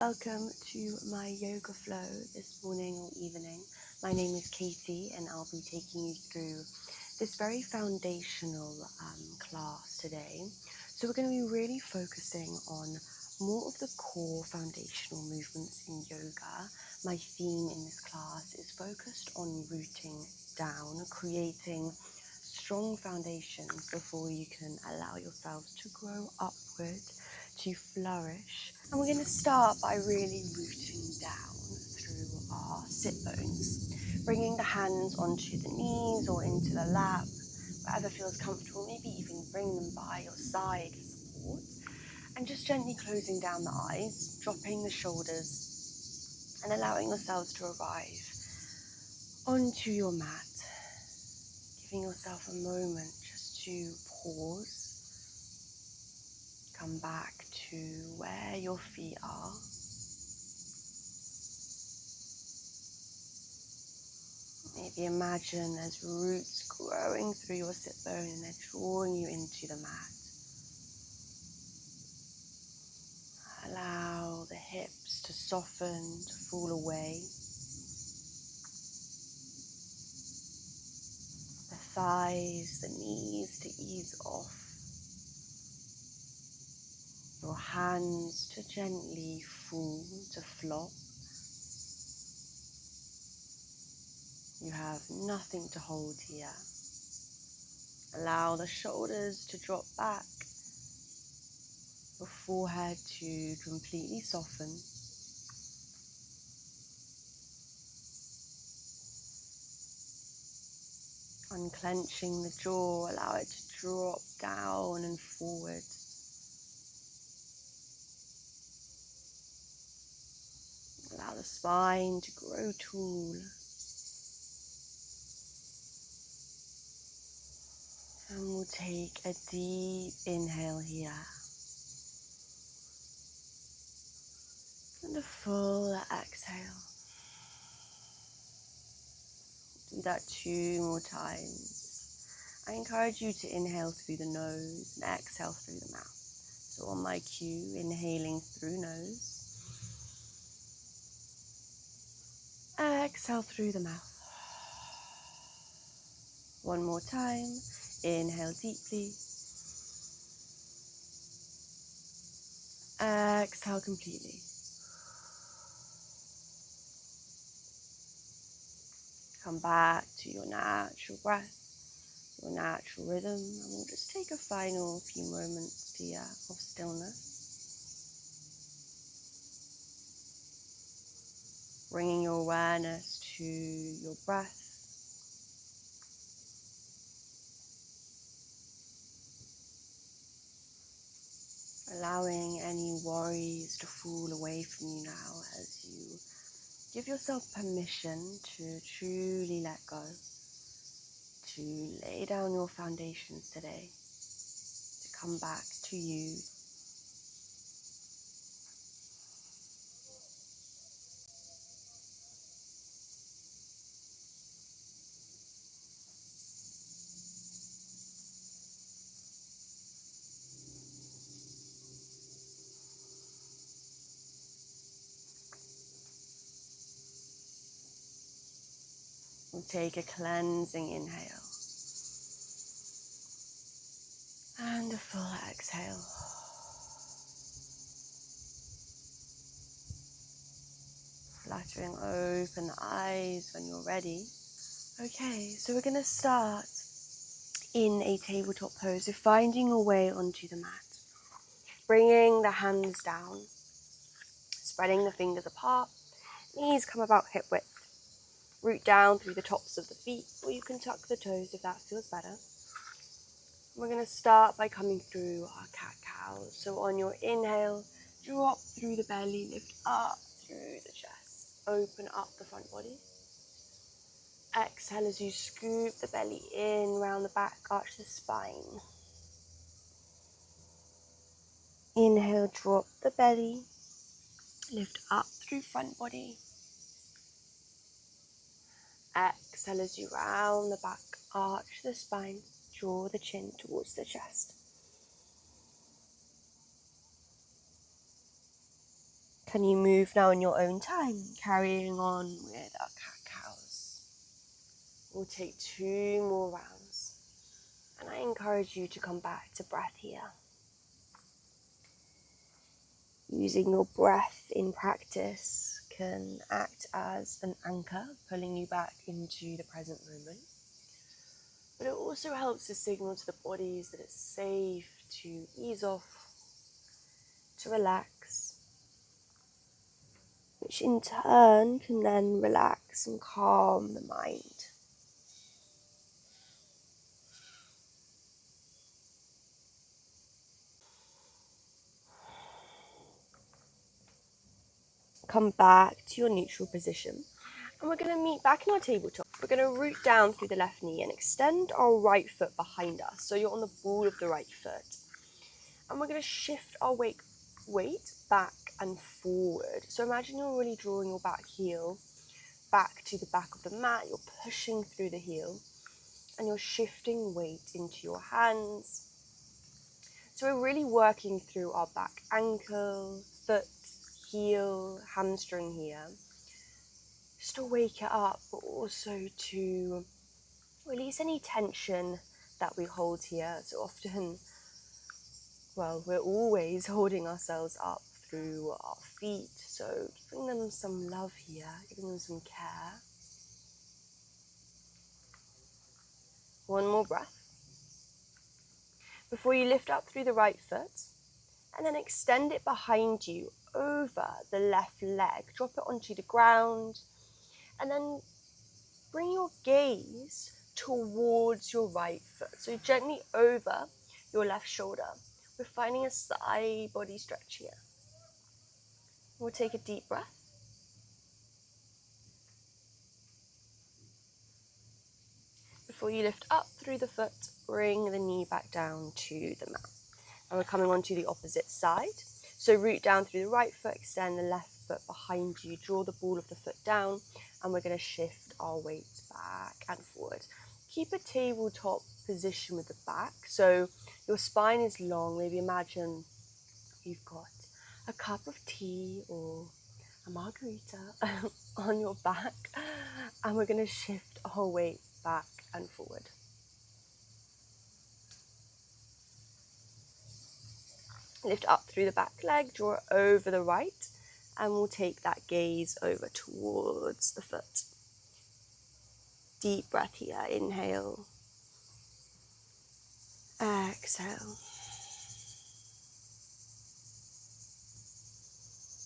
Welcome to my yoga flow this morning or evening. My name is Katie and I'll be taking you through this very foundational class today. So we're going to be really focusing on more of the core foundational movements in yoga. My theme in this class is focused on rooting down, creating strong foundations before you can allow yourselves to grow upward, to flourish. And we're going to start by really rooting down through our sit bones, bringing the hands onto the knees or into the lap, wherever feels comfortable. Maybe even bring them by your side for support, and just gently closing down the eyes, dropping the shoulders, and allowing yourselves to arrive onto your mat, giving yourself a moment just to pause, come back to where your feet are. Maybe imagine there's roots growing through your sit bone and they're drawing you into the mat. Allow the hips to soften, to fall away. The thighs, the knees to ease off. Your hands to gently fall, to flop. You have nothing to hold here. Allow the shoulders to drop back, your forehead to completely soften. Unclenching the jaw, allow it to drop down and forward. Allow the spine to grow tall. And we'll take a deep inhale here. And a full exhale. Do that 2 more times. I encourage you to inhale through the nose and exhale through the mouth. So on my cue, inhaling through nose. Exhale through the mouth. One more time. Inhale deeply. Exhale completely. Come back to your natural breath, your natural rhythm, and we'll just take a final few moments here of stillness. Bringing your awareness to your breath. Allowing any worries to fall away from you now as you give yourself permission to truly let go, to lay down your foundations today, to come back to you. We'll take a cleansing inhale and a full exhale. Fluttering open the eyes when you're ready. Okay, so we're going to start in a tabletop pose. So finding your way onto the mat. Bringing the hands down. Spreading the fingers apart. Knees come about hip width. Root down through the tops of the feet, or you can tuck the toes if that feels better. We're going to start by coming through our cat-cow. So on your inhale, drop through the belly, lift up through the chest. Open up the front body. Exhale as you scoop the belly in, round the back, arch the spine. Inhale, drop the belly, lift up through front body. Exhale as you round the back, arch the spine, draw the chin towards the chest. Can you move now in your own time, carrying on with our cat-cows? We'll take 2 more rounds, and I encourage you to come back to breath here. Using your breath in practice can act as an anchor, pulling you back into the present moment. But it also helps to signal to the bodies that it's safe to ease off, to relax, which in turn can then relax and calm the mind. Come back to your neutral position, and we're going to meet back in our tabletop. We're going to root down through the left knee and extend our right foot behind us, so you're on the ball of the right foot. And we're going to shift our weight back and forward. So imagine you're really drawing your back heel back to the back of the mat. You're pushing through the heel, and you're shifting weight into your hands. So we're really working through our back ankle, foot, heel, hamstring here, just to wake it up, but also to release any tension that we hold here. So often, well, we're always holding ourselves up through our feet, so giving them some love here, giving them some care. One more breath. Before you lift up through the right foot, and then extend it behind you over the left leg. Drop it onto the ground, and then bring your gaze towards your right foot. So gently over your left shoulder. We're finding a side body stretch here. We'll take a deep breath. Before you lift up through the foot, bring the knee back down to the mat. And we're coming onto the opposite side. So root down through the right foot, extend the left foot behind you, draw the ball of the foot down, and we're going to shift our weight back and forward. Keep a tabletop position with the back, so your spine is long. Maybe imagine you've got a cup of tea or a margarita on your back, and we're going to shift our weight back and forward. Lift up through the back leg, draw it over the right, and we'll take that gaze over towards the foot. Deep breath here, inhale, exhale.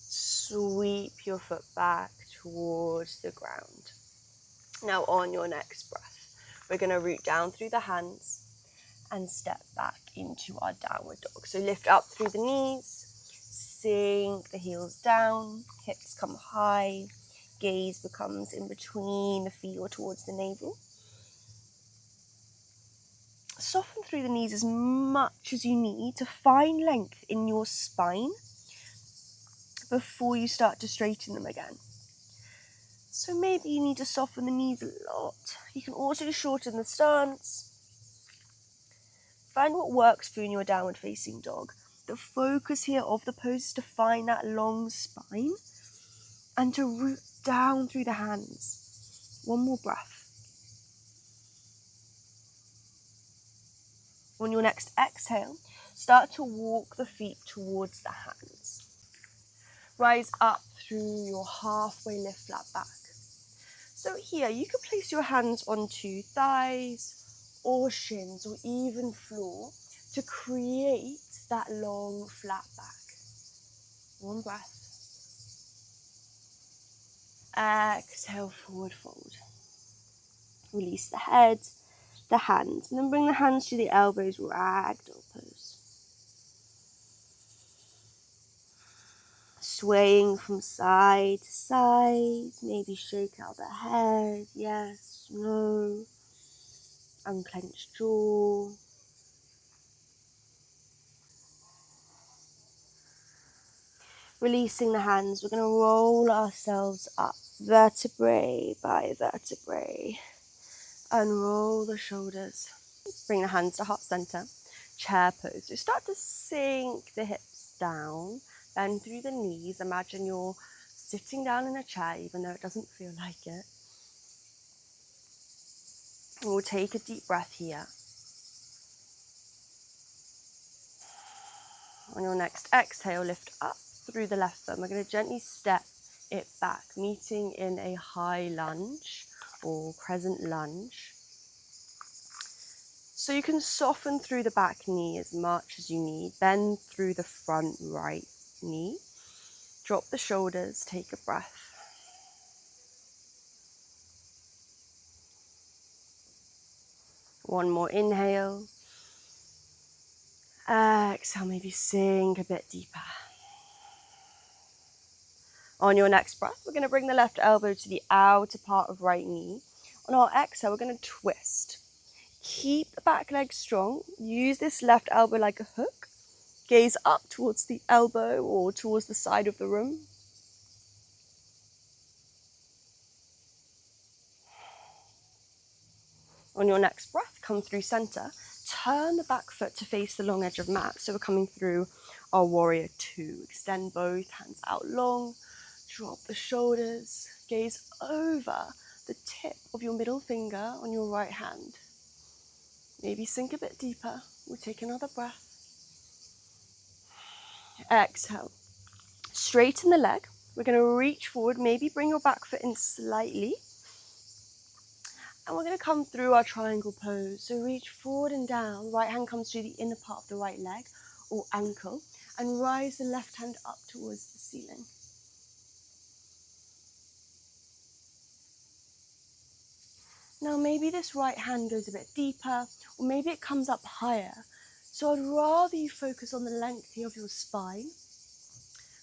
Sweep your foot back towards the ground. Now on your next breath, we're going to root down through the hands and step back into our downward dog. So lift up through the knees, sink the heels down, hips come high, gaze becomes in between the feet or towards the navel. Soften through the knees as much as you need to find length in your spine before you start to straighten them again. So maybe you need to soften the knees a lot. You can also shorten the stance. Find what works for you in your downward facing dog. The focus here of the pose is to find that long spine and to root down through the hands. One more breath. On your next exhale, start to walk the feet towards the hands. Rise up through your halfway lift, flat back. So here, you can place your hands onto thighs or shins or even floor to create that long flat back. One breath. Exhale, forward fold. Release the head, the hands, and then bring the hands to the elbows, ragdoll pose. Swaying from side to side, maybe shake out the head, yes, no, unclenched jaw. Releasing the hands, we're going to roll ourselves up, vertebrae by vertebrae. Unroll the shoulders. Bring the hands to heart center, chair pose. So start to sink the hips down, Bend through the knees. Imagine you're sitting down in a chair, even though it doesn't feel like it. We'll take a deep breath here. On your next exhale, lift up through the left thumb. We're going to gently step it back, meeting in a high lunge or crescent lunge. So you can soften through the back knee as much as you need. Bend through the front right knee. Drop the shoulders, take a breath. One more inhale. Exhale, maybe sink a bit deeper. On your next breath, we're going to bring the left elbow to the outer part of right knee. On our exhale, we're going to twist. Keep the back leg strong. Use this left elbow like a hook. Gaze up towards the elbow or towards the side of the room. On your next breath, come through center. Turn the back foot to face the long edge of mat. So we're coming through our warrior two. Extend both hands out long. Drop the shoulders. Gaze over the tip of your middle finger on your right hand. Maybe sink a bit deeper. We'll take another breath. Exhale. Straighten the leg. We're going to reach forward. Maybe bring your back foot in slightly. And we're going to come through our triangle pose. So reach forward and down. Right hand comes through the inner part of the right leg or ankle. And rise the left hand up towards the ceiling. Now maybe this right hand goes a bit deeper, or maybe it comes up higher. So I'd rather you focus on the length of your spine,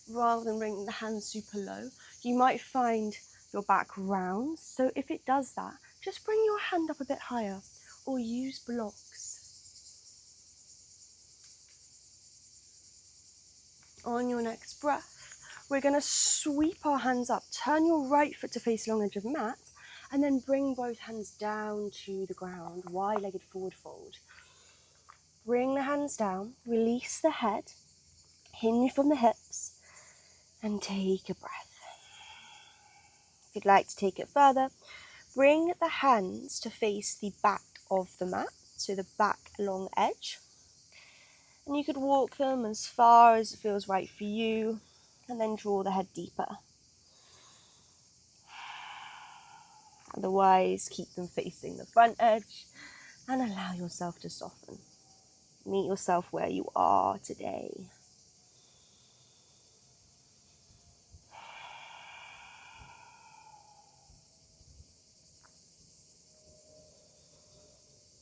rather than bringing the hands super low. You might find your back rounds, so if it does that, just bring your hand up a bit higher, or use blocks. On your next breath, we're going to sweep our hands up. Turn your right foot to face long edge of mat, and then bring both hands down to the ground, wide-legged forward fold. Bring the hands down, release the head, hinge from the hips, and take a breath. If you'd like to take it further, bring the hands to face the back of the mat, so the back long edge. And you could walk them as far as it feels right for you, and then draw the head deeper. Otherwise, keep them facing the front edge and allow yourself to soften. Meet yourself where you are today.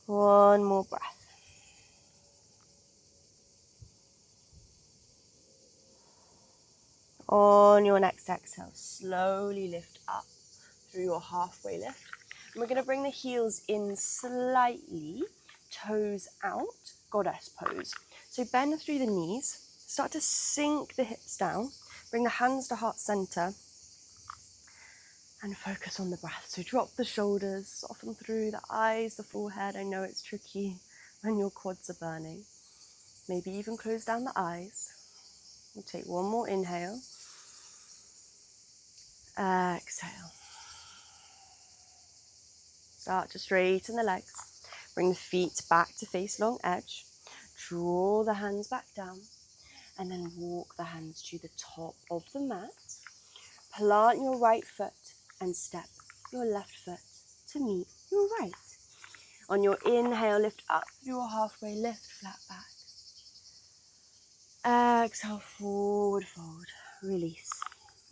One more breath. On your next exhale, slowly lift up through your halfway lift. And we're going to bring the heels in slightly, toes out, goddess pose. So bend through the knees, start to sink the hips down, bring the hands to heart center, and focus on the breath. So drop the shoulders, soften through the eyes, the forehead. I know it's tricky when your quads are burning. Maybe even close down the eyes. We'll take one more inhale. Exhale. Start to straighten the legs. Bring the feet back to face long edge. Draw the hands back down. And then walk the hands to the top of the mat. Plant your right foot and step your left foot to meet your right. On your inhale, lift up through your halfway lift, flat back. Exhale, forward fold, release.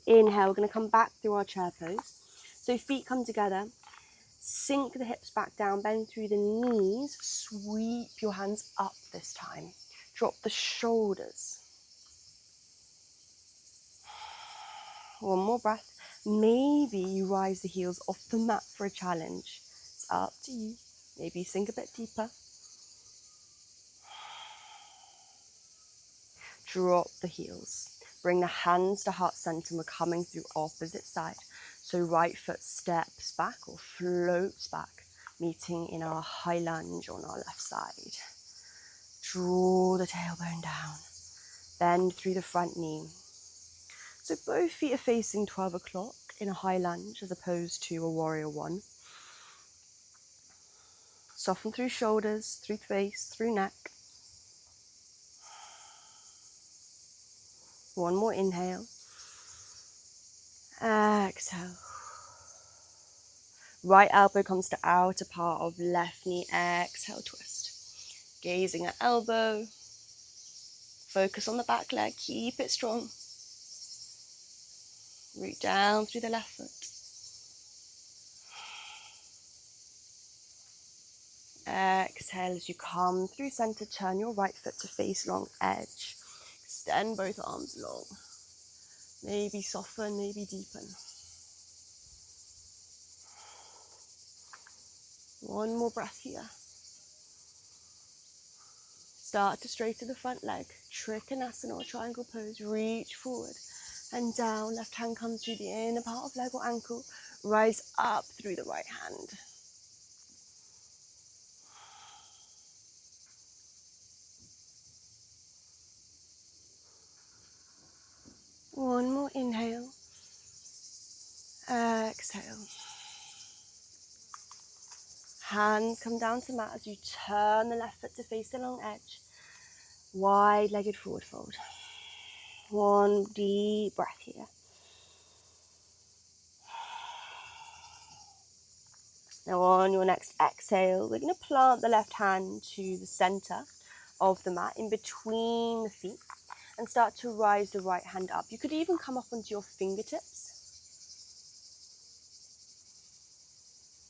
Inhale, we're going to come back through our chair pose. So feet come together, sink the hips back down, bend through the knees, sweep your hands up this time. Drop the shoulders. One more breath. Maybe you rise the heels off the mat for a challenge. It's up to you. Maybe sink a bit deeper. Drop the heels. Bring the hands to heart center. We're coming through opposite side. So right foot steps back or floats back, meeting in our high lunge on our left side. Draw the tailbone down. Bend through the front knee. So both feet are facing 12 o'clock in a high lunge as opposed to a warrior one. Soften through shoulders, through face, through neck. One more inhale. Exhale. Right elbow comes to outer part of left knee. Exhale, twist. Gazing at elbow. Focus on the back leg. Keep it strong. Root down through the left foot. Exhale as you come through center. Turn your right foot to face long edge. Extend both arms long. Maybe soften, maybe deepen. One more breath here. Start to straighten the front leg. Trikonasana or triangle pose. Reach forward and down. Left hand comes through the inner part of leg or ankle. Rise up through the right hand. One more inhale. Exhale. Hands come down to mat as you turn the left foot to face the long edge. Wide-legged forward fold. One deep breath here. Now on your next exhale, we're going to plant the left hand to the center of the mat, in between the feet, and start to rise the right hand up. You could even come up onto your fingertips.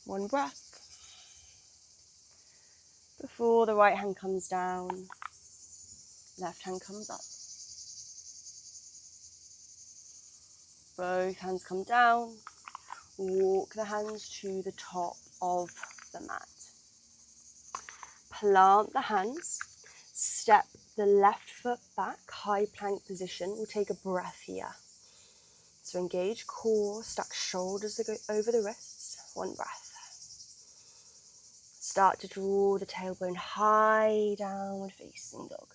One breath. Before the right hand comes down, left hand comes up. Both hands come down. Walk the hands to the top of the mat. Plant the hands. Step the left foot back, high plank position. We'll take a breath here. So engage core, stack shoulders over the wrists. One breath. Start to draw the tailbone high, downward facing dog.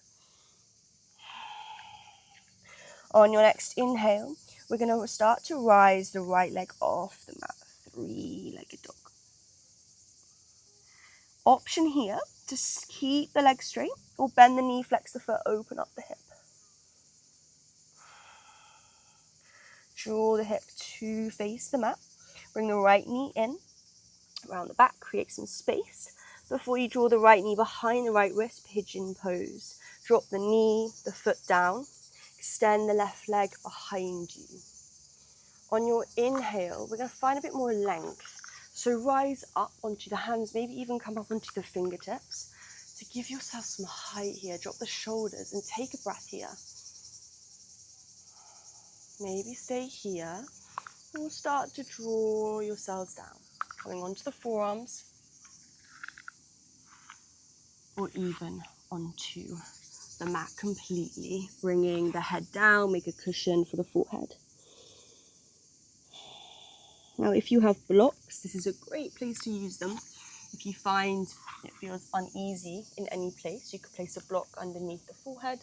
On your next inhale, we're going to start to rise the right leg off the mat. Three-legged dog. Option here to keep the leg straight or bend the knee, flex the foot, open up the hip. Draw the hip to face the mat. Bring the right knee in, around the back, create some space. Before you draw the right knee behind the right wrist, pigeon pose. Drop the knee, the foot down. Extend the left leg behind you. On your inhale, we're going to find a bit more length. So rise up onto the hands, maybe even come up onto the fingertips. To give yourself some height here, drop the shoulders and take a breath here. Maybe stay here. And we'll start to draw yourselves down. Coming onto the forearms. Or even onto the mat completely. Bringing the head down, make a cushion for the forehead. Now, if you have blocks, this is a great place to use them. If you find it feels uneasy in any place, you could place a block underneath the forehead.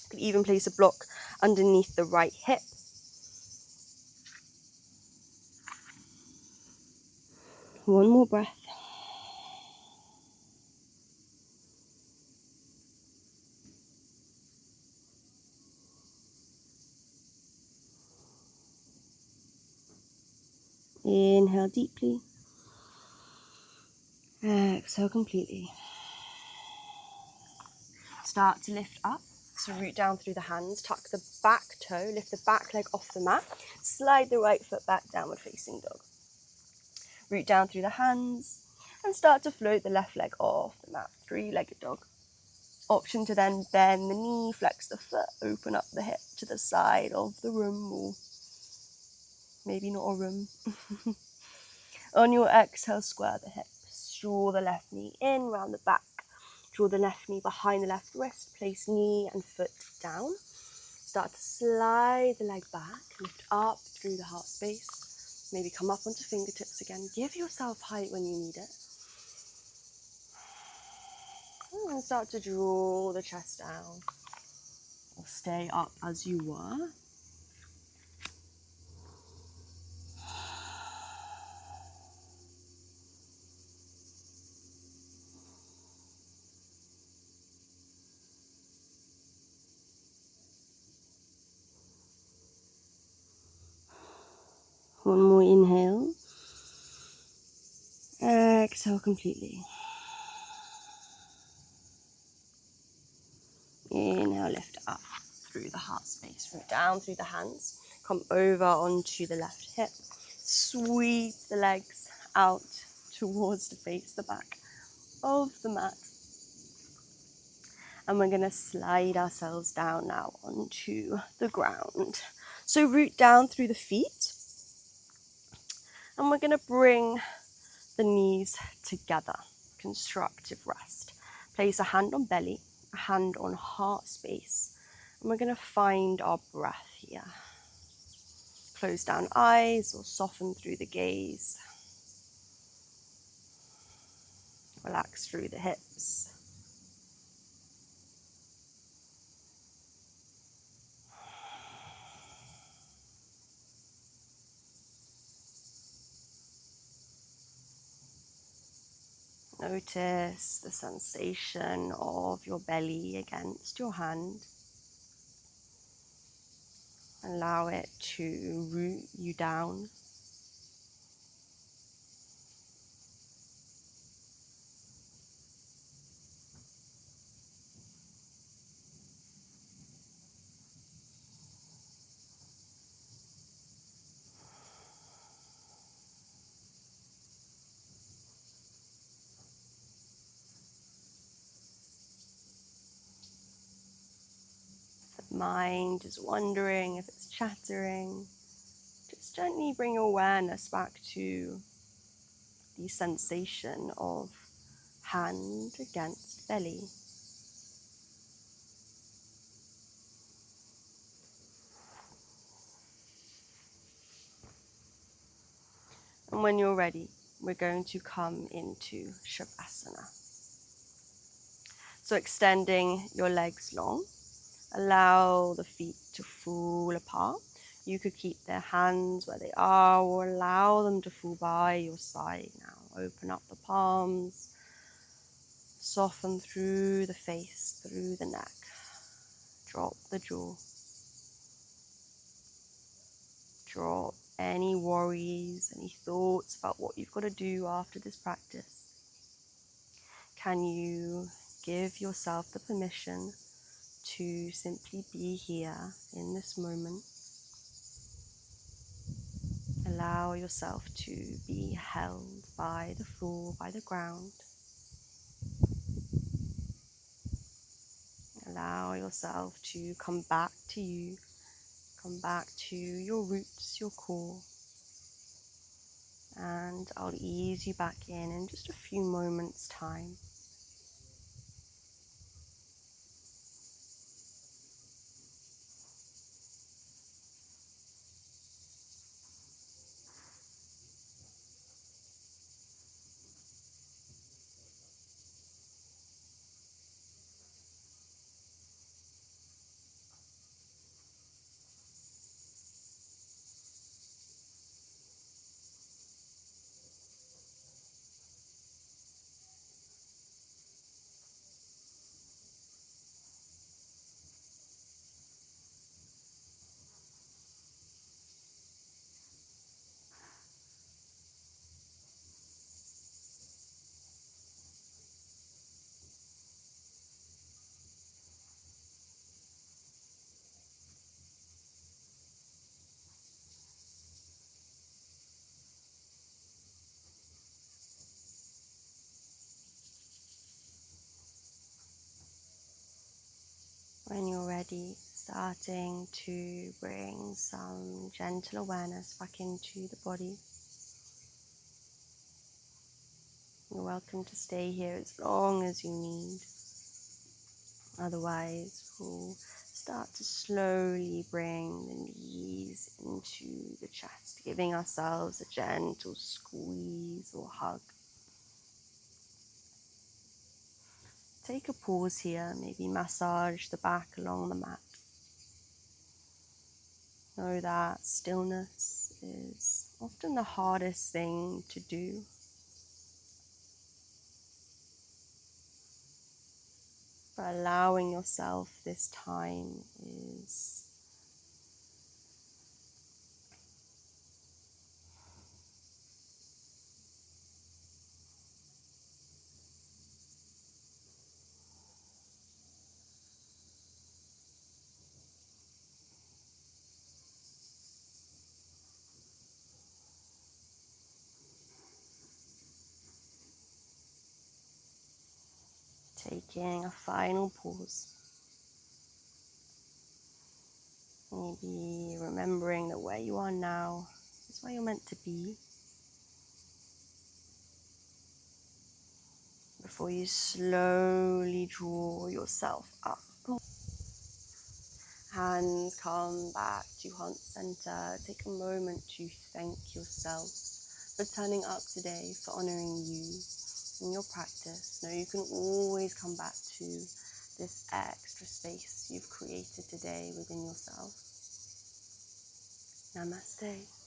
You could even place a block underneath the right hip. One more breath. Inhale deeply. Exhale completely. Start to lift up. So root down through the hands, tuck the back toe, lift the back leg off the mat, slide the right foot back, downward facing dog. Root down through the hands and start to float the left leg off the mat, three-legged dog. Option to then bend the knee, flex the foot, open up the hip to the side of the room, or maybe not a room. On your exhale, square the hips, draw the left knee in, round the back. Draw the left knee behind the left wrist, place knee and foot down. Start to slide the leg back, lift up through the heart space. Maybe come up onto fingertips again. Give yourself height when you need it. And start to draw the chest down. Or stay up as you were. One more inhale. Exhale completely. Inhale, lift up through the heart space. Root down through the hands. Come over onto the left hip. Sweep the legs out towards the face, the back of the mat. And we're going to slide ourselves down now onto the ground. So root down through the feet. And we're going to bring the knees together. Constructive rest. Place a hand on belly, a hand on heart space. And we're going to find our breath here. Close down eyes or soften through the gaze. Relax through the hips. Notice the sensation of your belly against your hand. Allow it to root you down. The mind is wondering if it's chattering. Just gently bring your awareness back to the sensation of hand against belly. And when you're ready, we're going to come into Shavasana. So extending your legs long, allow the feet to fall apart. You could keep their hands where they are or allow them to fall by your side now. Open up the palms, soften through the face, through the neck. Drop the jaw. Drop any worries, any thoughts about what you've got to do after this practice. Can you give yourself the permission to simply be here in this moment? Allow yourself to be held by the floor, by the ground. Allow yourself to come back to you, come back to your roots, your core. And I'll ease you back in just a few moments' time. When you're ready, starting to bring some gentle awareness back into the body. You're welcome to stay here as long as you need. Otherwise, we'll start to slowly bring the knees into the chest, giving ourselves a gentle squeeze or hug. Take a pause here, maybe massage the back along the mat. Know that stillness is often the hardest thing to do. But allowing yourself this time is Taking a final pause. Maybe remembering that where you are now is where you're meant to be. Before you slowly draw yourself up. Hands come back to heart center. Take a moment to thank yourself for turning up today, for honoring you in your practice. Know you can always come back to this extra space you've created today within yourself. Namaste.